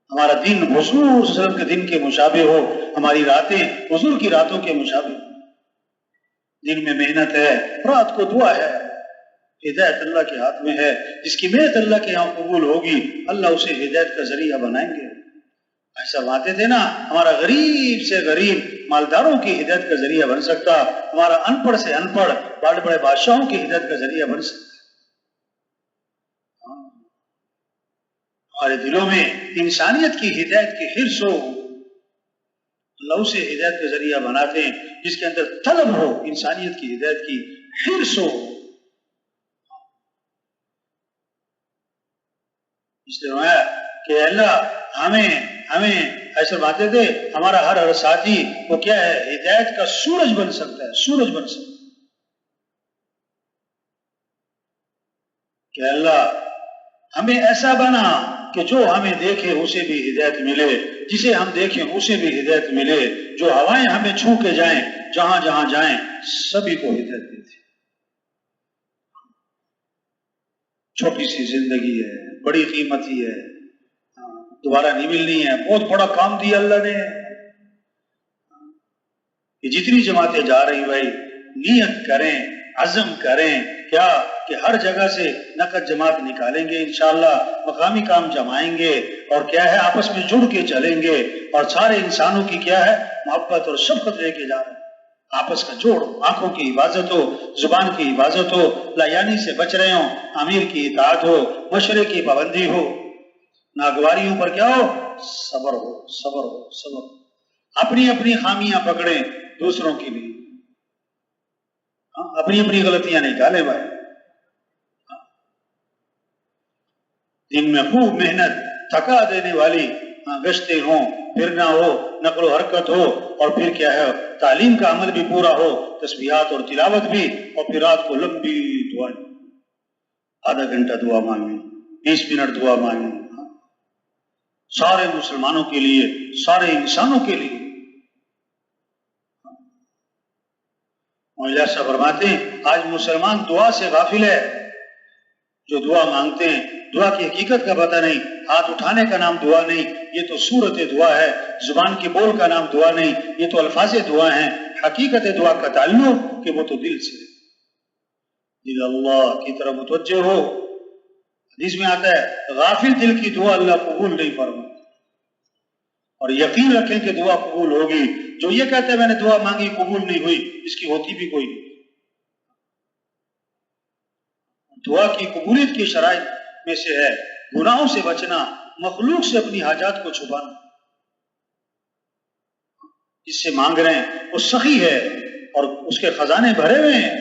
ہمارا دن حضور صلی اللہ علیہ وسلم کے دن کے مشابہ ہو، ہماری راتیں حضور کی راتوں کے مشابہ ہو۔ دن میں محنت ہے، رات کو دعا ہے، ہدایت اللہ کے ہاتھ میں ہے۔ جس کی محنت اللہ کے یہاں قبول ہوگی اللہ اسے ہدایت کا ذریعہ بنائیں گے۔ ایسا باتیں تھے نا، ہمارا غریب سے غریب مالداروں کی ہدایت کا ذریعہ بن سکتا، ہمارا ان پڑھ سے ان پڑھ بڑے بڑے بادشاہوں کی ہدایت کا ذریعہ بن سکتا۔ ہمارے دلوں میں انسانیت کی ہدایت کی حرص ہو، اللہ اسے ہدایت کا ذریعہ بناتے ہیں جس کے اندر طلب ہو، انسانیت کی ہدایت کی حرص ہو۔ اس لیے فرمایا کہ اللہ ہمیں ایسے باتیں تھے، ہمارا ہر ساتھی وہ کیا ہے، ہدایت کا سورج بن سکتا ہے، سورج بن سکتا ہے کہ اللہ ہمیں ایسا بنا کہ جو ہمیں دیکھے اسے بھی ہدایت ملے، جسے ہم دیکھیں اسے بھی ہدایت ملے، جو ہوائیں ہمیں چھو کے جائیں، جہاں جہاں جائیں سبھی کو ہدایت دیتے۔ چھوٹی سی زندگی ہے، بڑی قیمتی ہے، دوبارہ نہیں ملنی ہے، بہت بڑا کام دیا اللہ نے۔ یہ جتنی جماعتیں جا رہی بھائی نیت کریں، عزم کریں کیا کہ ہر جگہ سے نقد جماعت نکالیں گے انشاءاللہ، مقامی کام جمائیں گے اور کیا ہے آپس میں جڑ کے چلیں گے، اور سارے انسانوں کی کیا ہے محبت اور شفقت لے کے جا رہے ہیں۔ آپس کا جوڑ، آنکھوں کی حفاظت ہو، زبان کی حفاظت ہو، لایانی سے بچ رہے ہوں، امیر کی اطاعت ہو، مشورے کی پابندی ہو، ناگواریوں پر کیا ہو، صبر ہو، صبر ہو، صبر ہو۔ اپنی اپنی خامیاں پکڑیں دوسروں کی نہیں، اپنی اپنی غلطیاں نکالیں بھائی۔ دن میں خوب محنت، تھکا دینے والی گشتیں ہوں، پھرنا ہو، نقل و حرکت ہو، اور پھر کیا ہے تعلیم کا عمل بھی پورا ہو، تسبیحات اور تلاوت بھی، اور پھر رات کو لمبی دعائیں، آدھا گھنٹہ دعا مانگیں، 20 منٹ دعا مانگیں، سارے مسلمانوں کے لیے، سارے انسانوں کے لیے۔ مولانا صاحب فرماتے ہیں آج مسلمان دعا سے غافل ہے، جو دعا مانگتے ہیں دعا کی حقیقت کا پتہ نہیں، ہاتھ اٹھانے کا نام دعا نہیں، یہ تو صورت دعا ہے، زبان کے بول کا نام دعا نہیں، یہ تو الفاظ دعا ہیں۔ حقیقت دعا کا تعلق کہ وہ تو دل سے، دل اللہ کی طرف متوجہ ہو۔ حدیث میں آتا ہے غافل دل کی دعا اللہ قبول نہیں فرماتا، اور یقین رکھیں کہ دعا قبول ہوگی۔ جو یہ کہتا ہے میں نے دعا مانگی قبول نہیں ہوئی، اس کی ہوتی بھی کوئی نہیں۔ دعا کی قبولیت کی شرائط میں سے ہے گناہوں سے بچنا، مخلوق سے اپنی حاجات کو چھپانا۔ جس سے مانگ رہے ہیں وہ سخی ہے اور اس کے خزانے بھرے ہوئے ہیں،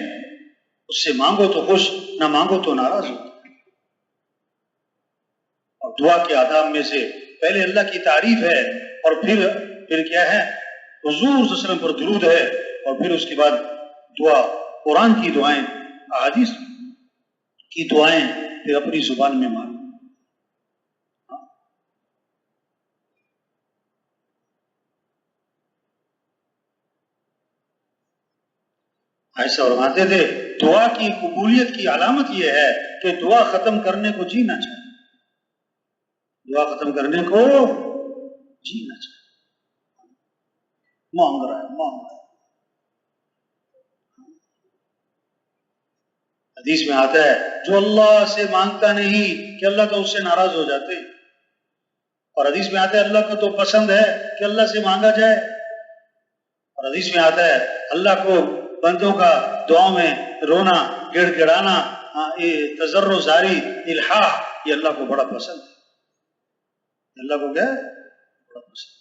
اس سے مانگو تو خوش، نہ مانگو تو ناراض ہو۔ اور دعا کے آداب میں سے پہلے اللہ کی تعریف ہے، اور پھر کیا ہے حضور صلی اللہ علیہ وسلم پر درود ہے، اور پھر اس کے بعد دعا، قرآن کی دعائیں، احادیث کی دعائیں، پھر اپنی زبان میں مانگ۔ ایسا فرماتے تھے دعا کی قبولیت کی علامت یہ ہے کہ دعا ختم کرنے کو جینا چاہیے، دعا ختم کرنے کو جینا چاہیے۔ مانگ رہا ہے۔ حدیث میں آتا ہے جو اللہ سے مانگتا نہیں کہ اللہ تو اس سے ناراض ہو جاتے ہیں، اور حدیث میں آتا ہے اللہ کو تو پسند ہے کہ اللہ سے مانگا جائے، اور حدیث میں آتا ہے اللہ کو بندوں کا دعاؤں میں رونا، گڑ گڑانا، تضرع زاری، الحاح، یہ اللہ کو بڑا پسند ہے۔ اللہ کو کیا ہے؟ بڑا پسند۔